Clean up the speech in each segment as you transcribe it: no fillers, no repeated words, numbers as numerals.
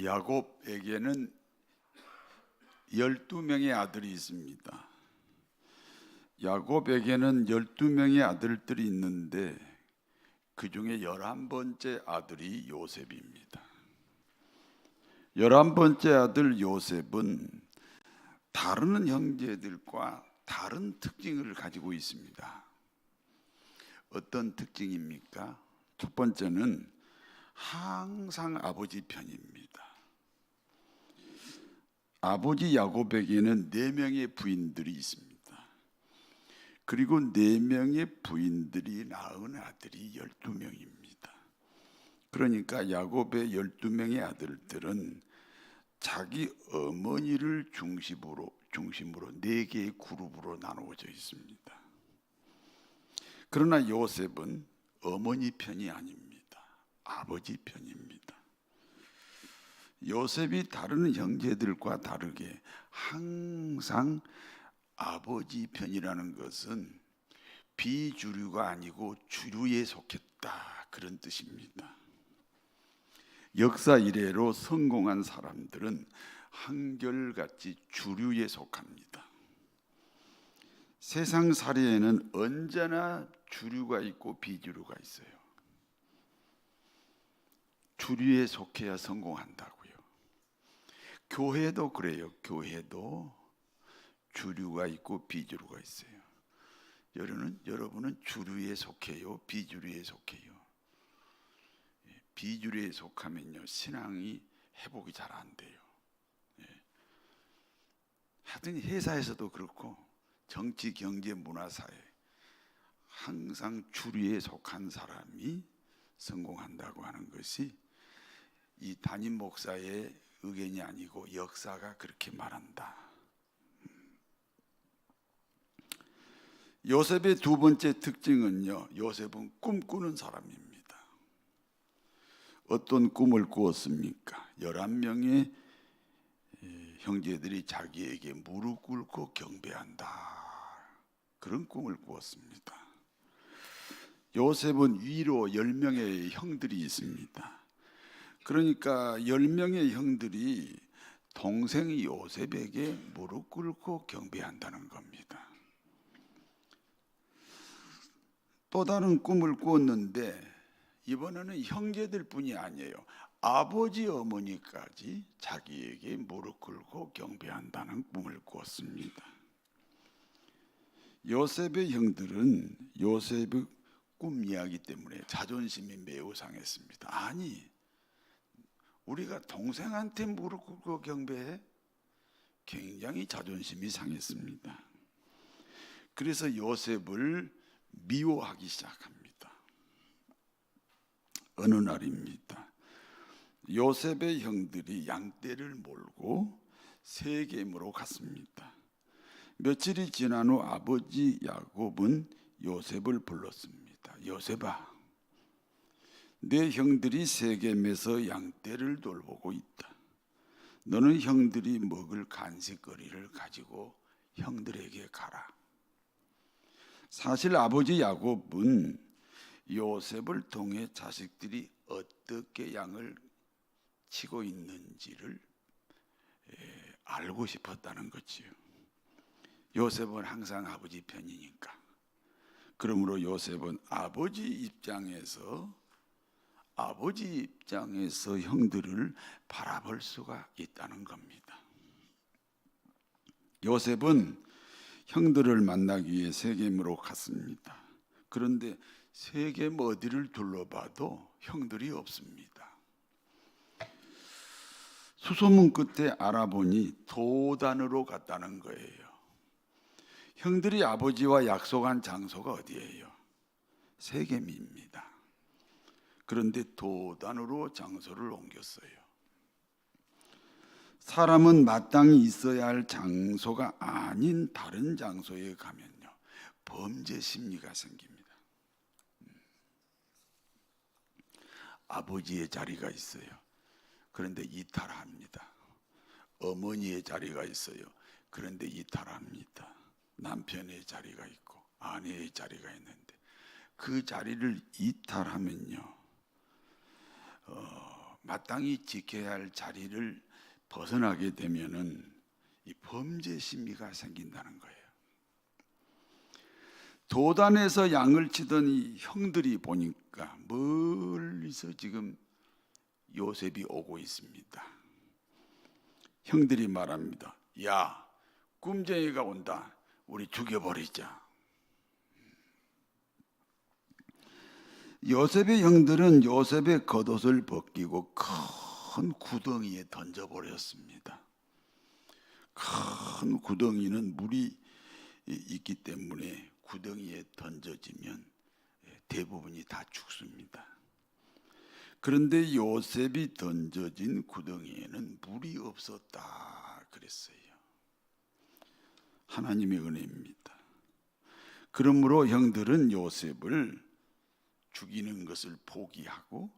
야곱에게는 12명의 아들이 있습니다. 야곱에게는 12명의 아들들이 있는데 그 중에 11번째 아들이 요셉입니다. 11번째 아들 요셉은 다른 형제들과 다른 특징을 가지고 있습니다. 어떤 특징입니까? 첫 번째는 항상 아버지 편입니다. 아버지 야곱에게는 4명의 부인들이 있습니다. 그리고 4명의 부인들이 낳은 아들이 12명입니다. 그러니까 야곱의 12명의 아들들은 자기 어머니를 중심으로 4개의 그룹으로 나누어져 있습니다. 그러나 요셉은 어머니 편이 아닙니다. 아버지 편입니다. 요셉이 다른 형제들과 다르게 항상 아버지 편이라는 것은 비주류가 아니고 주류에 속했다, 그런 뜻입니다. 역사 이래로 성공한 사람들은 한결같이 주류에 속합니다. 세상살이에는 언제나 주류가 있고 비주류가 있어요. 주류에 속해야 성공한다고요. 교회도 그래요. 교회도 주류가 있고 비주류가 있어요. 여러분은 주류에 속해요? 비주류에 속해요? 비주류에 속하면요, 신앙이 회복이 잘 안 돼요. 하여튼 회사에서도 그렇고 정치, 경제, 문화사회 항상 주류에 속한 사람이 성공한다고 하는 것이 이 담임 목사의 의견이 아니고 역사가 그렇게 말한다. 요셉의 두 번째 특징은요, 요셉은 꿈꾸는 사람입니다. 어떤 꿈을 꾸었습니까? 11명의 형제들이 자기에게 무릎 꿇고 경배한다, 그런 꿈을 꾸었습니다. 요셉은 위로 10명의 형들이 있습니다. 그러니까 10명의 형들이 동생 요셉에게 무릎 꿇고 경배한다는 겁니다. 또 다른 꿈을 꾸었는데 이번에는 형제들 뿐이 아니에요. 아버지 어머니까지 자기에게 무릎 꿇고 경배한다는 꿈을 꾸었습니다. 요셉의 형들은 요셉의 꿈 이야기 때문에 자존심이 매우 상했습니다. 아니, 우리가 동생한테 무릎 꿇고 경배해? 굉장히 자존심이 상했습니다. 그래서 요셉을 미워하기 시작합니다. 어느 날입니다. 요셉의 형들이 양떼를 몰고 세겜으로 갔습니다. 며칠이 지난 후 아버지 야곱은 요셉을 불렀습니다. 요셉아, 내 형들이 세겜에서 양떼를 돌보고 있다. 너는 형들이 먹을 간식거리를 가지고 형들에게 가라. 사실 아버지 야곱은 요셉을 통해 자식들이 어떻게 양을 치고 있는지를 알고 싶었다는 거지요. 요셉은 항상 아버지 편이니까. 그러므로 요셉은 아버지 입장에서 형들을 바라볼 수가 있다는 겁니다. 요셉은 형들을 만나기 위해 세겜으로 갔습니다. 그런데 세겜 어디를 둘러봐도 형들이 없습니다. 수소문 끝에 알아보니 도단으로 갔다는 거예요. 형들이 아버지와 약속한 장소가 어디예요? 세겜입니다. 그런데 도단으로 장소를 옮겼어요. 사람은 마땅히 있어야 할 장소가 아닌 다른 장소에 가면요, 범죄 심리가 생깁니다. 아버지의 자리가 있어요. 그런데 이탈합니다. 어머니의 자리가 있어요. 그런데 이탈합니다. 남편의 자리가 있고 아내의 자리가 있는데 그 자리를 이탈하면요, 마땅히 지켜야 할 자리를 벗어나게 되면은 이 범죄 심리가 생긴다는 거예요. 도단에서 양을 치던 이 형들이 보니까 멀리서 지금 요셉이 오고 있습니다. 형들이 말합니다. 야, 꿈쟁이가 온다. 우리 죽여버리자. 요셉의 형들은 요셉의 겉옷을 벗기고 큰 구덩이에 던져버렸습니다. 큰 구덩이는 물이 있기 때문에 구덩이에 던져지면 대부분이 다 죽습니다. 그런데 요셉이 던져진 구덩이에는 물이 없었다 그랬어요. 하나님의 은혜입니다. 그러므로 형들은 요셉을 죽이는 것을 포기하고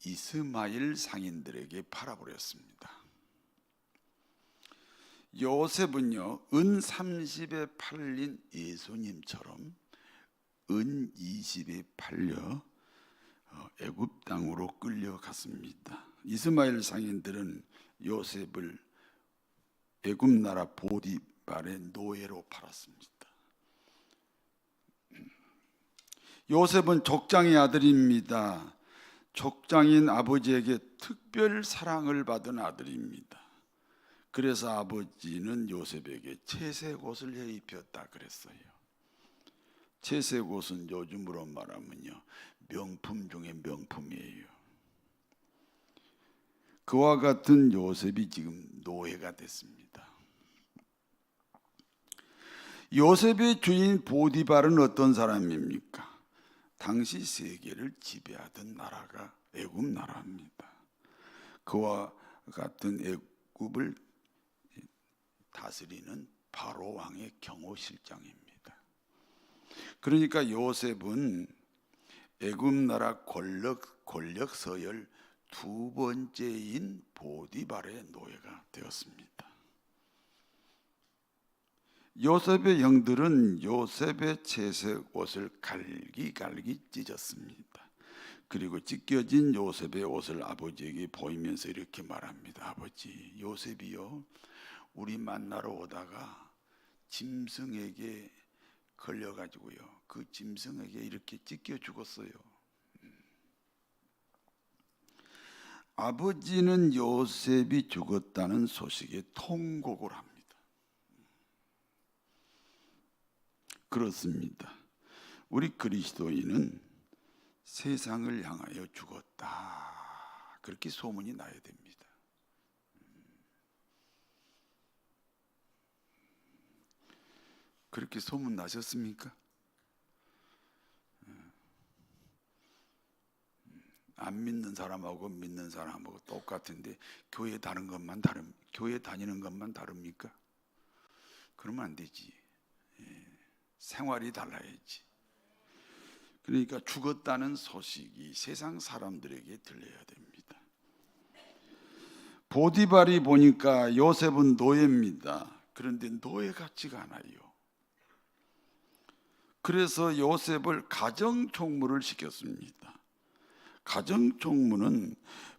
이스마엘 상인들에게 팔아버렸습니다. 요셉은요, 은 30에 팔린 예수님처럼 은 20에 팔려 애굽 땅으로 끌려갔습니다. 이스마엘 상인들은 요셉을 애굽 나라 보디발의 노예로 팔았습니다. 요셉은 족장의 아들입니다. 족장인 아버지에게 특별 사랑을 받은 아들입니다. 그래서 아버지는 요셉에게 채색 옷을 해 입혔다 그랬어요. 채색 옷은 요즘으로 말하면요, 명품 중에 명품이에요. 그와 같은 요셉이 지금 노예가 됐습니다. 요셉의 주인 보디발은 어떤 사람입니까? 당시 세계를 지배하던 나라가 애굽 나라입니다. 그와 같은 애굽을 다스리는 바로 왕의 경호실장입니다. 그러니까 요셉은 애굽 나라 권력 서열 두 번째인 보디발의 노예가 되었습니다. 요셉의 형들은 요셉의 채색 옷을 갈기갈기 찢었습니다. 그리고 찢겨진 요셉의 옷을 아버지에게 보이면서 이렇게 말합니다. 아버지, 요셉이요, 우리 만나러 오다가 짐승에게 걸려가지고요, 그 짐승에게 이렇게 찢겨 죽었어요. 아버지는 요셉이 죽었다는 소식에 통곡을 합니다. 그렇습니다. 우리 그리스도인은 세상을 향하여 죽었다, 그렇게 소문이 나야 됩니다. 그렇게 소문 나셨습니까? 안 믿는 사람하고 믿는 사람하고 똑같은데 교회 다니는 것만 다릅니까? 그러면 안 되지. 생활이 달라야지. 그러니까 죽었다는 소식이 세상 사람들에게 들려야 됩니다. 보디발이 보니까 요셉은 노예입니다. 그런데 노예 같지가 않아요. 그래서 요셉을 가정총무를 시켰습니다. 가정총무는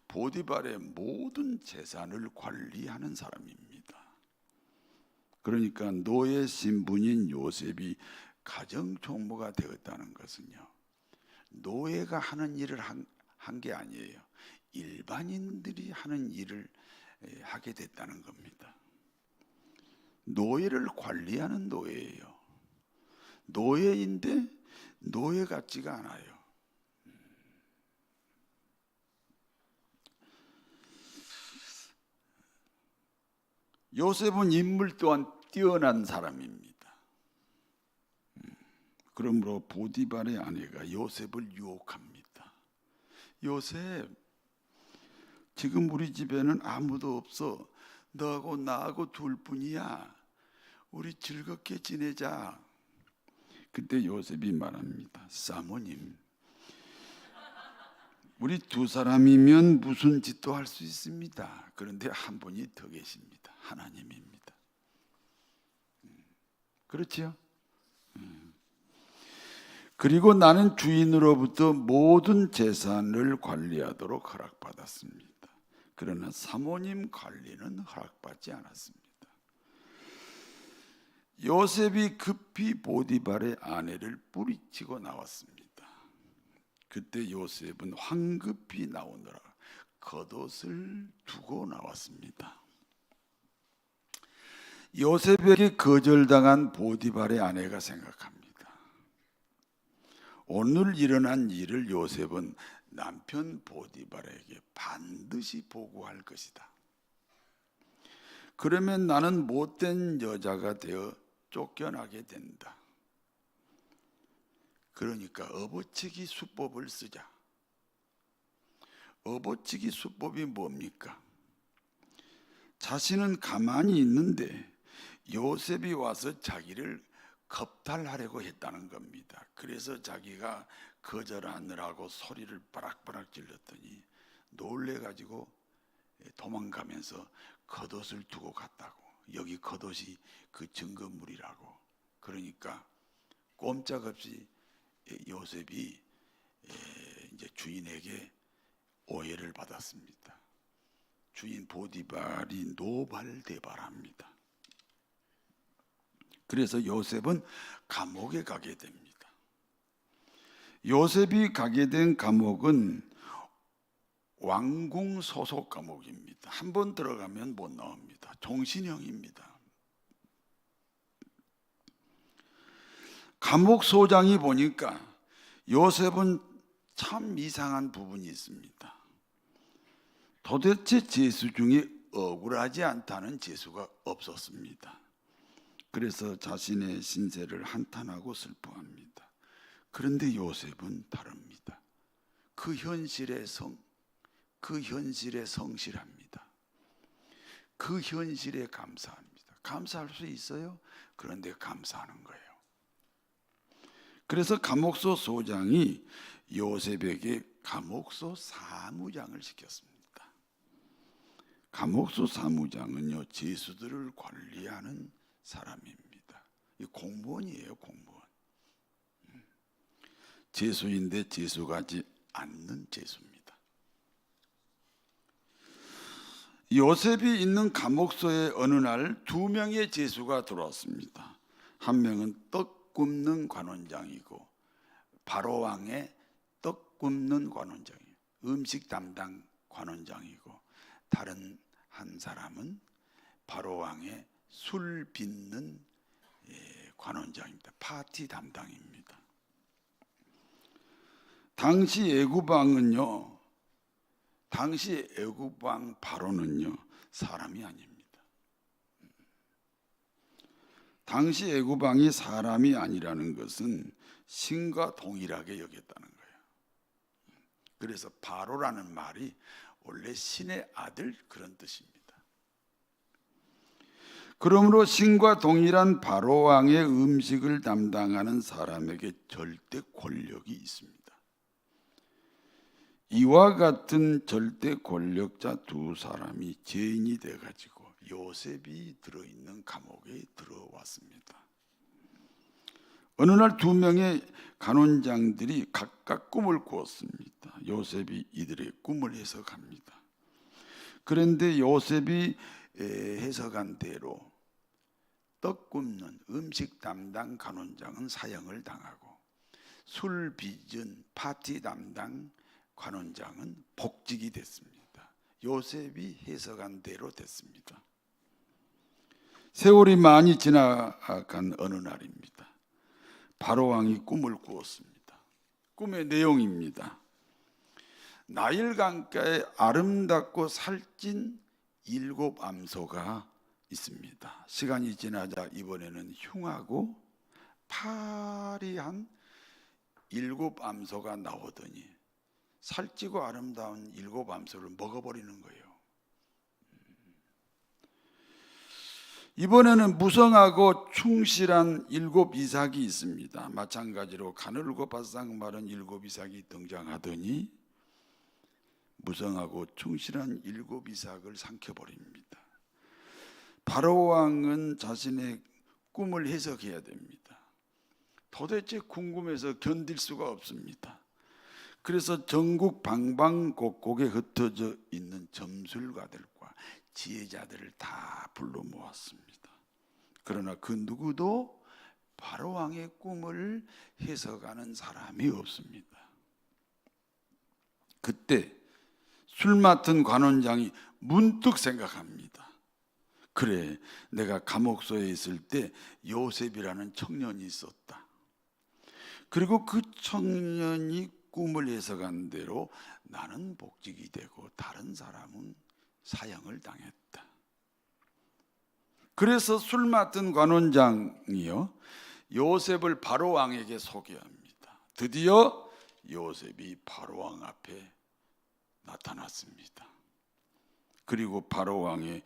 보디발의 모든 재산을 관리하는 사람입니다. 그러니까 노예 신분인 요셉이 가정총무가 되었다는 것은요, 노예가 하는 일을 한 게 아니에요. 일반인들이 하는 일을 하게 됐다는 겁니다. 노예를 관리하는 노예예요. 노예인데 노예 같지가 않아요. 요셉은 인물 또한 뛰어난 사람입니다. 그러므로 보디발의 아내가 요셉을 유혹합니다. 요셉, 지금 우리 집에는 아무도 없어. 너하고 나하고 둘뿐이야. 우리 즐겁게 지내자. 그때 요셉이 말합니다. 사모님, 우리 두 사람이면 무슨 짓도 할 수 있습니다. 그런데 한 분이 더 계십니다. 하나님입니다. 그렇지요? 그리고 나는 주인으로부터 모든 재산을 관리하도록 허락받았습니다. 그러나 사모님 관리는 허락받지 않았습니다. 요셉이 급히 보디발의 아내를 뿌리치고 나왔습니다. 그때 요셉은 황급히 나오느라 겉옷을 두고 나왔습니다. 요셉에게 거절당한 보디발의 아내가 생각합니다. 오늘 일어난 일을 요셉은 남편 보디발에게 반드시 보고할 것이다. 그러면 나는 못된 여자가 되어 쫓겨나게 된다. 그러니까 업어치기 수법을 쓰자. 업어치기 수법이 뭡니까? 자신은 가만히 있는데 요셉이 와서 자기를 겁탈하려고 했다는 겁니다. 그래서 자기가 거절하느라고 소리를 바락바락 질렀더니 놀래가지고 도망가면서 겉옷을 두고 갔다고. 여기 겉옷이 그 증거물이라고. 그러니까 꼼짝없이 요셉이 이제 주인에게 오해를 받았습니다. 주인 보디발이 노발대발합니다. 그래서 요셉은 감옥에 가게 됩니다. 요셉이 가게 된 감옥은 왕궁 소속 감옥입니다. 한 번 들어가면 못 나옵니다. 종신형입니다. 감옥 소장이 보니까 요셉은 참 이상한 부분이 있습니다. 도대체 죄수 중에 억울하지 않다는 죄수가 없었습니다. 그래서 자신의 신세를 한탄하고 슬퍼합니다. 그런데 요셉은 다릅니다. 그 현실에 성실합니다. 그 현실에 감사합니다. 감사할 수 있어요? 그런데 감사하는 거예요. 그래서 감옥소 소장이 요셉에게 감옥소 사무장을 시켰습니다. 감옥소 사무장은요, 죄수들을 관리하는 사람입니다. 이 공무원이에요, 공무원. 죄수인데 죄수가지 않는 죄수입니다. 요셉이 있는 감옥소에 어느 날 2명의 죄수가 들어왔습니다. 한 명은 떡 굽는 관원장이고 바로 왕의 떡 굽는 관원장이에요. 음식 담당 관원장이고 다른 한 사람은 바로 왕의 술 빚는 관원장입니다. 파티 담당입니다. 당시 애국왕 바로는요 사람이 아닙니다. 당시 애국왕이 사람이 아니라는 것은 신과 동일하게 여겼다는 거예요. 그래서 바로라는 말이 원래 신의 아들 그런 뜻입니다. 그러므로 신과 동일한 바로 왕의 음식을 담당하는 사람에게 절대 권력이 있습니다. 이와 같은 절대 권력자 2사람이 죄인이 돼가지고 요셉이 들어있는 감옥에 들어왔습니다. 어느 날 2명의 간원장들이 각각 꿈을 꾸었습니다. 요셉이 이들의 꿈을 해석합니다. 그런데 요셉이 해석한 대로 떡 굽는 음식 담당 간원장은 사형을 당하고 술 빚은 파티 담당 관원장은 복직이 됐습니다. 요셉이 해석한 대로 됐습니다. 세월이 많이 지나간 어느 날입니다. 바로 왕이 꿈을 꾸었습니다. 꿈의 내용입니다. 나일 강가에 아름답고 살찐 7 암소가 있습니다. 시간이 지나자 이번에는 흉하고 파리한 7 암소가 나오더니 살찌고 아름다운 7 암소를 먹어버리는 거예요. 이번에는 무성하고 충실한 7 이삭이 있습니다. 마찬가지로 가늘고 바싹 마른 7 이삭이 등장하더니 무성하고 충실한 7 이삭을 삼켜버립니다. 바로 왕은 자신의 꿈을 해석해야 됩니다. 도대체 궁금해서 견딜 수가 없습니다. 그래서 전국 방방곡곡에 흩어져 있는 점술가들과 지혜자들을 다 불러 모았습니다. 그러나 그 누구도 바로왕의 꿈을 해석하는 사람이 없습니다. 그때 술 맡은 관원장이 문득 생각합니다. 그래, 내가 감옥소에 있을 때 요셉이라는 청년이 있었다. 그리고 그 청년이 꿈을 해석한 대로 나는 복직이 되고 다른 사람은 사형을 당했다. 그래서 술 맡은 관원장이요, 요셉을 바로왕에게 소개합니다. 드디어 요셉이 바로왕 앞에 나타났습니다. 그리고 바로왕의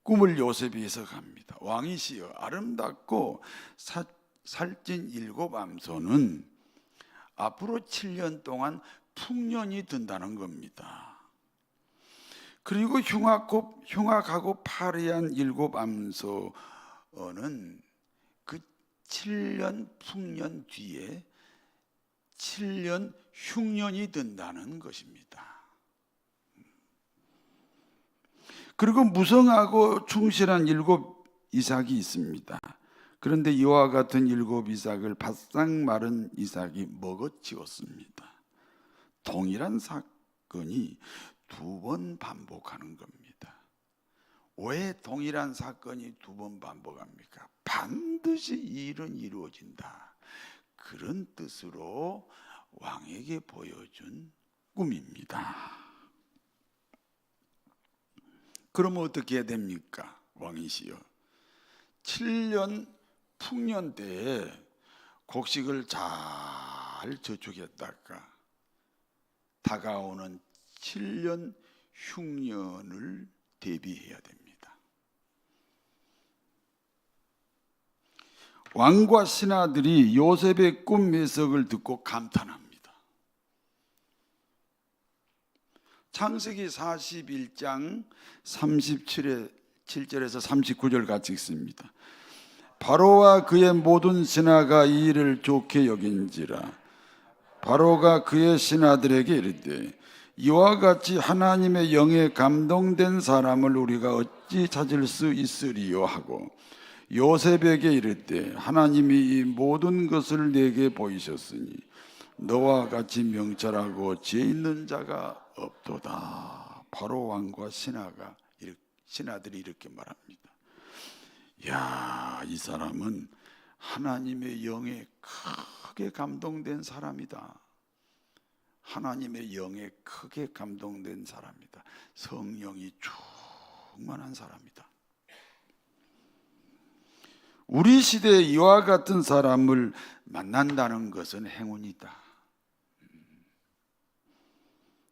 꿈을 요셉이 해석합니다. 왕이시여, 아름답고 살찐 일곱 암소는 앞으로 7년 동안 풍년이 든다는 겁니다. 그리고 흉악하고 파리한 일곱 암소는 그 7년 풍년 뒤에 7년 흉년이 든다는 것입니다. 그리고 무성하고 충실한 일곱 이삭이 있습니다. 그런데 이와 같은 일곱 이삭을 바싹 마른 이삭이 먹어치웠습니다. 동일한 사건이 두 번 반복하는 겁니다. 왜 동일한 사건이 두 번 반복합니까? 반드시 이 일은 이루어진다. 그런 뜻으로 왕에게 보여준 꿈입니다. 그러면 어떻게 해야 됩니까? 왕이시여, 7년 풍년 때에 곡식을 잘 저축했다가 다가오는 7년 흉년을 대비해야 됩니다. 왕과 신하들이 요셉의 꿈 해석을 듣고 감탄합니다. 창세기 41장 37절에서 39절 같이 읽습니다. 바로와 그의 모든 신하가 이 일을 좋게 여긴지라. 바로가 그의 신하들에게 이르되 이와 같이 하나님의 영에 감동된 사람을 우리가 어찌 찾을 수 있으리요 하고 요셉에게 이르되 하나님이 이 모든 것을 내게 보이셨으니 너와 같이 명철하고 지혜 있는 자가 없도다. 바로 왕과 신하들이 이렇게 말합니다. 야, 이 사람은 하나님의 영에 크게 감동된 사람이다. 하나님의 영에 크게 감동된 사람이다. 성령이 충만한 사람이다. 우리 시대에 이와 같은 사람을 만난다는 것은 행운이다.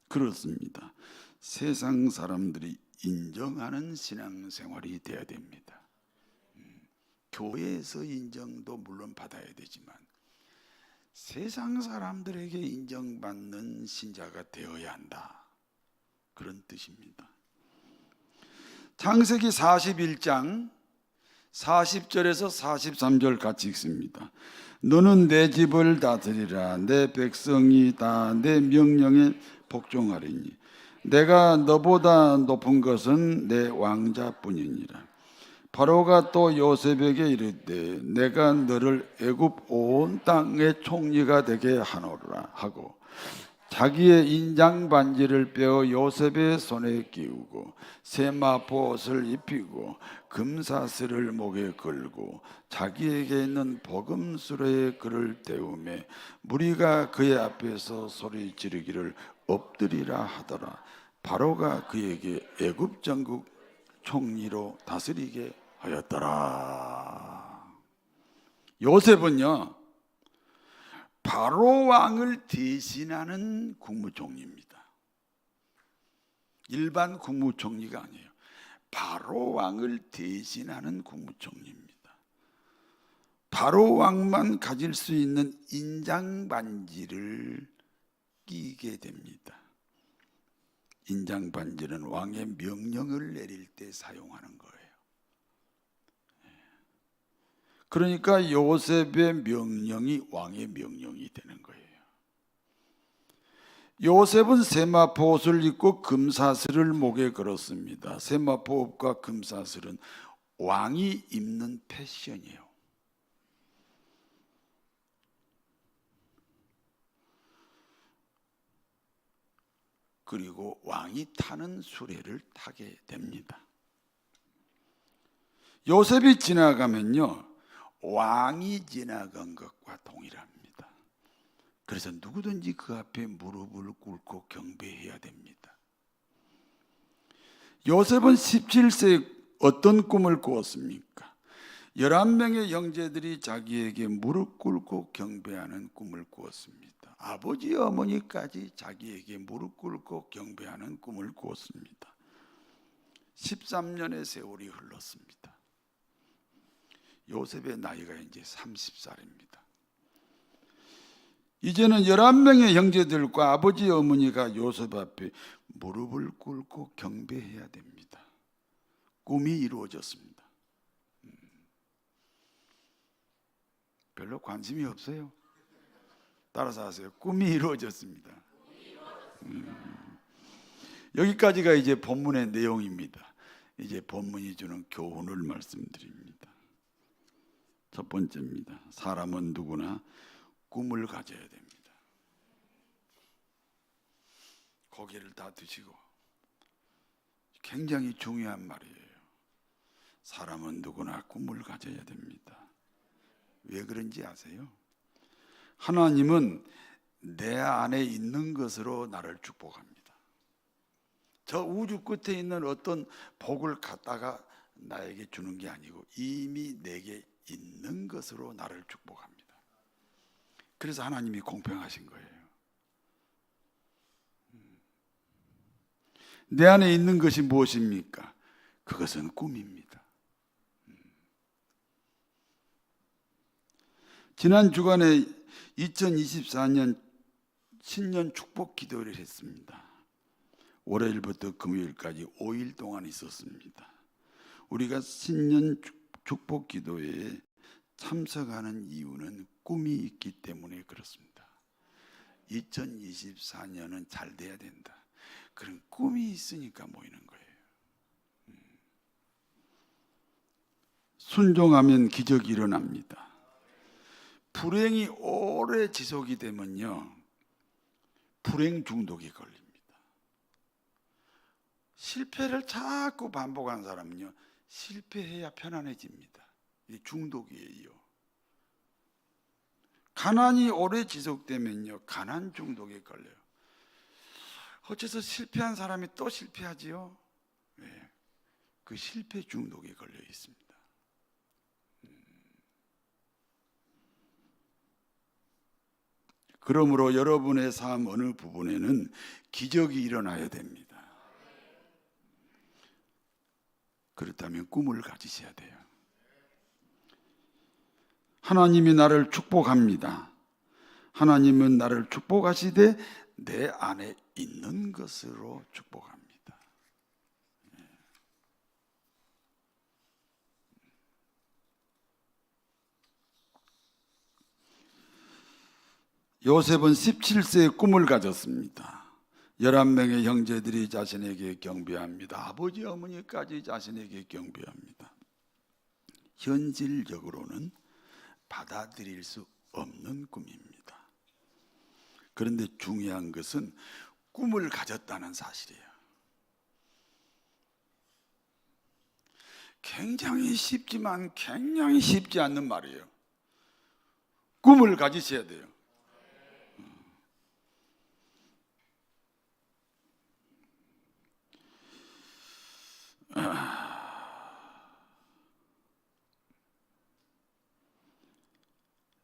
그렇습니다. 세상 사람들이 인정하는 신앙생활이 되어야 됩니다. 교회에서 인정도 물론 받아야 되지만 세상 사람들에게 인정받는 신자가 되어야 한다. 그런 뜻입니다. 창세기 41장 40절에서 43절 같이 읽습니다. 너는 내 집을 다스리라. 내 백성이 다 내 명령에 복종하리니 내가 너보다 높은 것은 내 왕자뿐이니라. 바로가 또 요셉에게 이르되 내가 너를 애굽 온 땅의 총리가 되게 하노라 하고 자기의 인장 반지를 빼어 요셉의 손에 끼우고 세마포 옷을 입히고 금사슬을 목에 걸고 자기에게 있는 복음수레에 그를 태우매 무리가 그의 앞에서 소리 지르기를 엎드리라 하더라. 바로가 그에게 애굽 전국 총리로 다스리게 하였더라. 요셉은요, 바로 왕을 대신하는 국무총리입니다. 일반 국무총리가 아니에요. 바로 왕을 대신하는 국무총리입니다. 바로 왕만 가질 수 있는 인장 반지를 끼게 됩니다. 인장 반지는 왕의 명령을 내릴 때 사용하는 거예요. 그러니까 요셉의 명령이 왕의 명령이 되는 거예요. 요셉은 세마포 옷을 입고 금사슬을 목에 걸었습니다. 세마포 옷과 금사슬은 왕이 입는 패션이에요. 그리고 왕이 타는 수레를 타게 됩니다. 요셉이 지나가면요, 왕이 지나간 것과 동일합니다. 그래서 누구든지 그 앞에 무릎을 꿇고 경배해야 됩니다. 요셉은 17세에 어떤 꿈을 꾸었습니까? 11명의 형제들이 자기에게 무릎 꿇고 경배하는 꿈을 꾸었습니다. 아버지 어머니까지 자기에게 무릎 꿇고 경배하는 꿈을 꾸었습니다. 13년의 세월이 흘렀습니다. 요셉의 나이가 이제 30살입니다. 이제는 11명의 형제들과 아버지 어머니가 요셉 앞에 무릎을 꿇고 경배해야 됩니다. 꿈이 이루어졌습니다. 별로 관심이 없어요. 따라서 하세요. 꿈이 이루어졌습니다. 여기까지가 이제 본문의 내용입니다. 이제 본문이 주는 교훈을 말씀드립니다. 첫 번째입니다. 사람은 누구나 꿈을 가져야 됩니다. 고개를 다 드시고, 굉장히 중요한 말이에요. 사람은 누구나 꿈을 가져야 됩니다. 왜 그런지 아세요? 하나님은 내 안에 있는 것으로 나를 축복합니다. 저 우주 끝에 있는 어떤 복을 갖다가 나에게 주는 게 아니고 이미 내게 있는 것으로 나를 축복합니다. 그래서 하나님이 공평하신 거예요. 내 안에 있는 것이 무엇입니까? 그것은 꿈입니다. 지난 주간에 2024년 신년 축복 기도를 했습니다. 월요일부터 금요일까지 5일 동안 있었습니다. 우리가 신년 축복 기도에 참석하는 이유는 꿈이 있기 때문에 그렇습니다. 2024년은 잘 돼야 된다. 그런 꿈이 있으니까 모이는 거예요. 순종하면 기적이 일어납니다. 불행이 오래 지속이 되면요, 불행 중독이 걸립니다. 실패를 자꾸 반복하는 사람은요, 실패해야 편안해집니다. 이게 중독이에요. 가난이 오래 지속되면요, 가난 중독에 걸려요. 어째서 실패한 사람이 또 실패하지요? 네, 그 실패 중독에 걸려 있습니다. 그러므로 여러분의 삶 어느 부분에는 기적이 일어나야 됩니다. 그렇다면 꿈을 가지셔야 돼요. 하나님이 나를 축복합니다. 하나님은 나를 축복하시되 내 안에 있는 것으로 축복합니다. 요셉은 17세에 꿈을 가졌습니다. 11명의 형제들이 자신에게 경배합니다. 아버지 어머니까지 자신에게 경배합니다. 현실적으로는 받아들일 수 없는 꿈입니다. 그런데 중요한 것은 꿈을 가졌다는 사실이에요. 굉장히 쉽지만 굉장히 쉽지 않는 말이에요. 꿈을 가지셔야 돼요.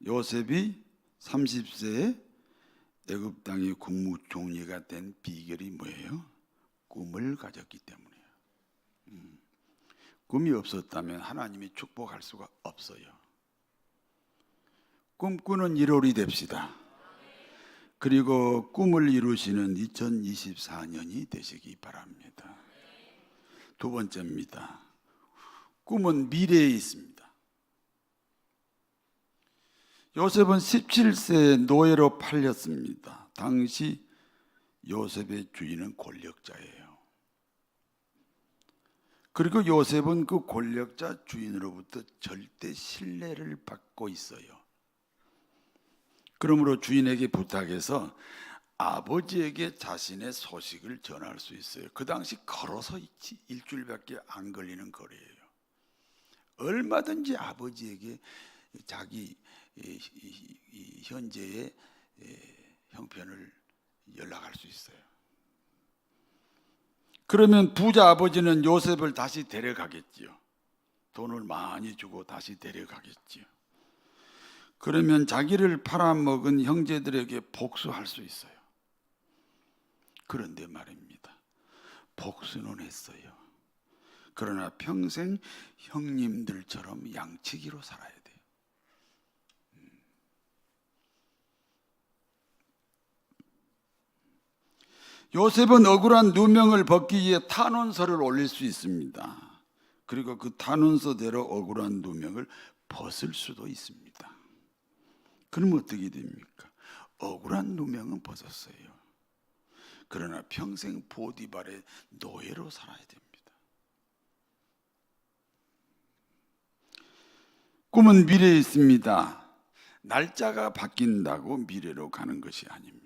요셉이 30세에 애굽 땅의 국무총리가 된 비결이 뭐예요? 꿈을 가졌기 때문이에요. 꿈이 없었다면 하나님이 축복할 수가 없어요. 꿈꾸는 1월이 됩시다. 그리고 꿈을 이루시는 2024년이 되시기 바랍니다. 두 번째입니다. 꿈은 미래에 있습니다. 요셉은 17세에 노예로 팔렸습니다. 당시 요셉의 주인은 권력자예요. 그리고 요셉은 그 권력자 주인으로부터 절대 신뢰를 받고 있어요. 그러므로 주인에게 부탁해서 아버지에게 자신의 소식을 전할 수 있어요. 그 당시 걸어서 일주일밖에 안 걸리는 거리예요. 얼마든지 아버지에게 자기 현재의 형편을 연락할 수 있어요. 그러면 부자 아버지는 요셉을 다시 데려가겠지요. 돈을 많이 주고 다시 데려가겠지요. 그러면 자기를 팔아먹은 형제들에게 복수할 수 있어요. 그런데 말입니다, 복수는 했어요. 그러나 평생 형님들처럼 양치기로 살아야 돼요. 요셉은 억울한 누명을 벗기 위해 탄원서를 올릴 수 있습니다. 그리고 그 탄원서대로 억울한 누명을 벗을 수도 있습니다. 그럼 어떻게 됩니까? 억울한 누명은 벗었어요. 그러나 평생 보디발의 노예로 살아야 됩니다. 꿈은 미래에 있습니다. 날짜가 바뀐다고 미래로 가는 것이 아닙니다.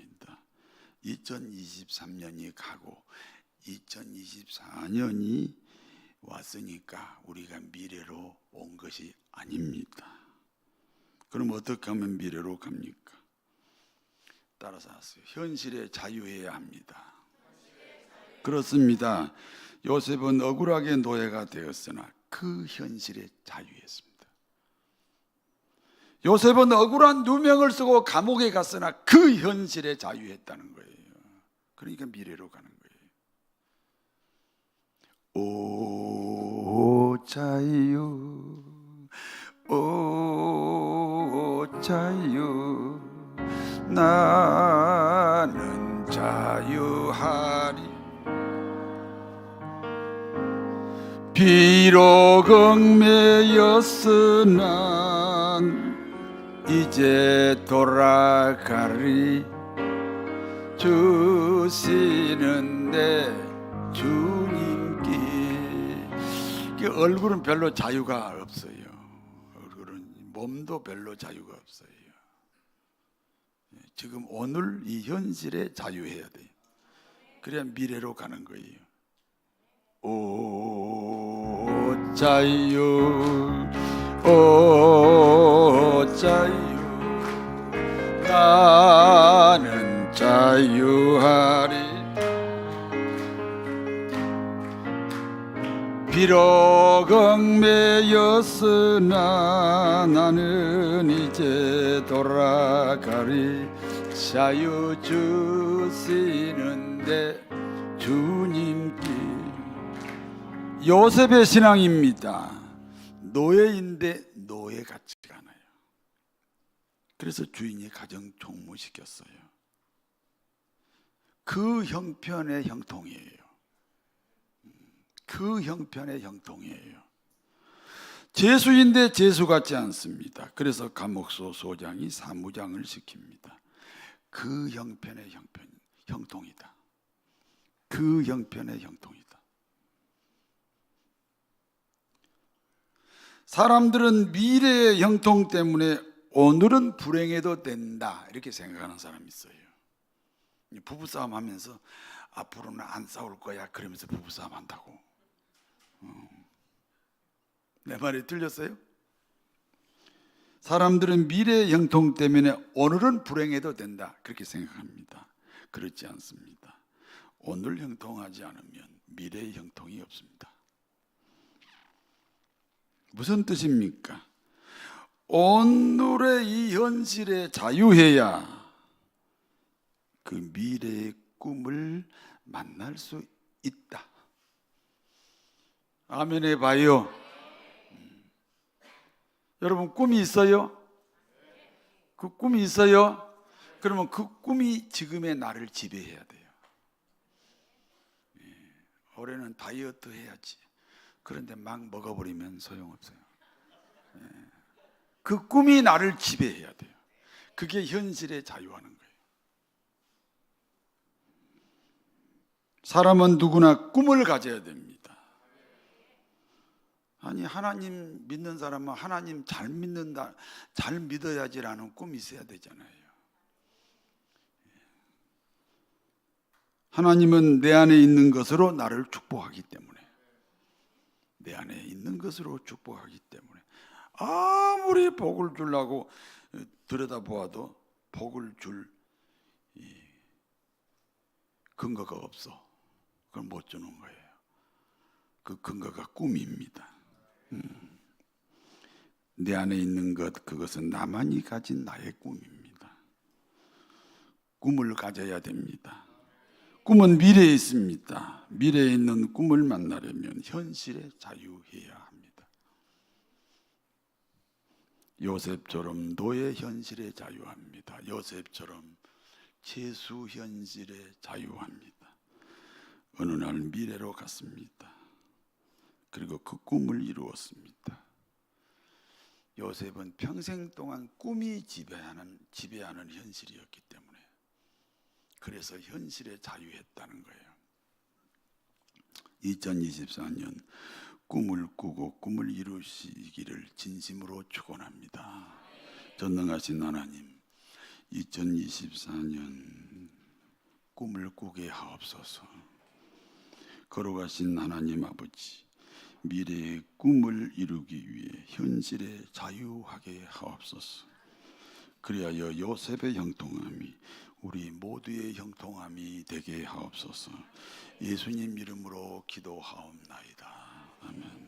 2023년이 가고 2024년이 왔으니까 우리가 미래로 온 것이 아닙니다. 그럼 어떻게 하면 미래로 갑니까? 따라서 하세요. 현실에 자유해야 합니다. 그렇습니다. 요셉은 억울하게 노예가 되었으나 그 현실에 자유했습니다. 요셉은 억울한 누명을 쓰고 감옥에 갔으나 그 현실에 자유했다는 거예요. 그러니까 미래로 가는 거예요. 오 자유, 오 자유, 나는 자유하리. 비록 얽매였으나 이제 돌아가리. 주시는데 주님께. 얼굴은 별로 자유가 없어요. 얼굴은, 몸도 별로 자유가 없어요. 지금 오늘 이 현실에 자유해야 돼요. 그래야 미래로 가는 거예요. 오 자유, 오 자유, 나는 자유하리. 비록 얽매였으나 나는 이제 돌아가리. 자유 주시는데 주님께. 요셉의 신앙입니다. 노예인데 노예 같지가 않아요. 그래서 주인이 가정 총무시켰어요. 그 형편의 형통이에요. 그 형편의 형통이에요. 죄수인데 죄수 같지 않습니다. 그래서 감옥소 소장이 사무장을 시킵니다. 그 형편의 형통이다. 그 형편의 형통이다. 사람들은 미래의 형통 때문에 오늘은 불행해도 된다 이렇게 생각하는 사람이 있어요. 부부싸움 하면서 앞으로는 안 싸울 거야 그러면서 부부싸움 한다고. 내 말이 틀렸어요? 사람들은 미래의 형통 때문에 오늘은 불행해도 된다 그렇게 생각합니다. 그렇지 않습니다. 오늘 형통하지 않으면 미래의 형통이 없습니다. 무슨 뜻입니까? 오늘의 이 현실에 자유해야 그 미래의 꿈을 만날 수 있다. 아멘 해봐요. 여러분 꿈이 있어요? 그 꿈이 있어요? 그러면 그 꿈이 지금의 나를 지배해야 돼요. 올해는 다이어트 해야지. 그런데 막 먹어버리면 소용없어요. 그 꿈이 나를 지배해야 돼요. 그게 현실에 자유하는 거예요. 사람은 누구나 꿈을 가져야 됩니다. 아니, 하나님 믿는 사람은 하나님 잘 믿는다, 잘 믿어야지라는 꿈이 있어야 되잖아요. 하나님은 내 안에 있는 것으로 나를 축복하기 때문에, 내 안에 있는 것으로 축복하기 때문에 아무리 복을 주려고 들여다보아도 복을 줄 근거가 없어. 그걸 못 주는 거예요. 그 근거가 꿈입니다. 내 안에 있는 것, 그것은 나만이 가진 나의 꿈입니다. 꿈을 가져야 됩니다. 꿈은 미래에 있습니다. 미래에 있는 꿈을 만나려면 현실에 자유해야 합니다. 요셉처럼 노예 현실에 자유합니다. 요셉처럼 채수 현실에 자유합니다. 어느 날 미래로 갔습니다. 그리고 그 꿈을 이루었습니다. 요셉은 평생 동안 꿈이 지배하는 현실이었기 때문에, 그래서 현실에 자유했다는 거예요. 2024년 꿈을 꾸고 꿈을 이루시기를 진심으로 축원합니다. 전능하신 하나님, 2024년 꿈을 꾸게 하옵소서. 거룩하신 하나님 아버지, 미래의 꿈을 이루기 위해 현실에 자유하게 하옵소서. 그리하여 요셉의 형통함이 우리 모두의 형통함이 되게 하옵소서. 예수님 이름으로 기도하옵나이다. 아멘.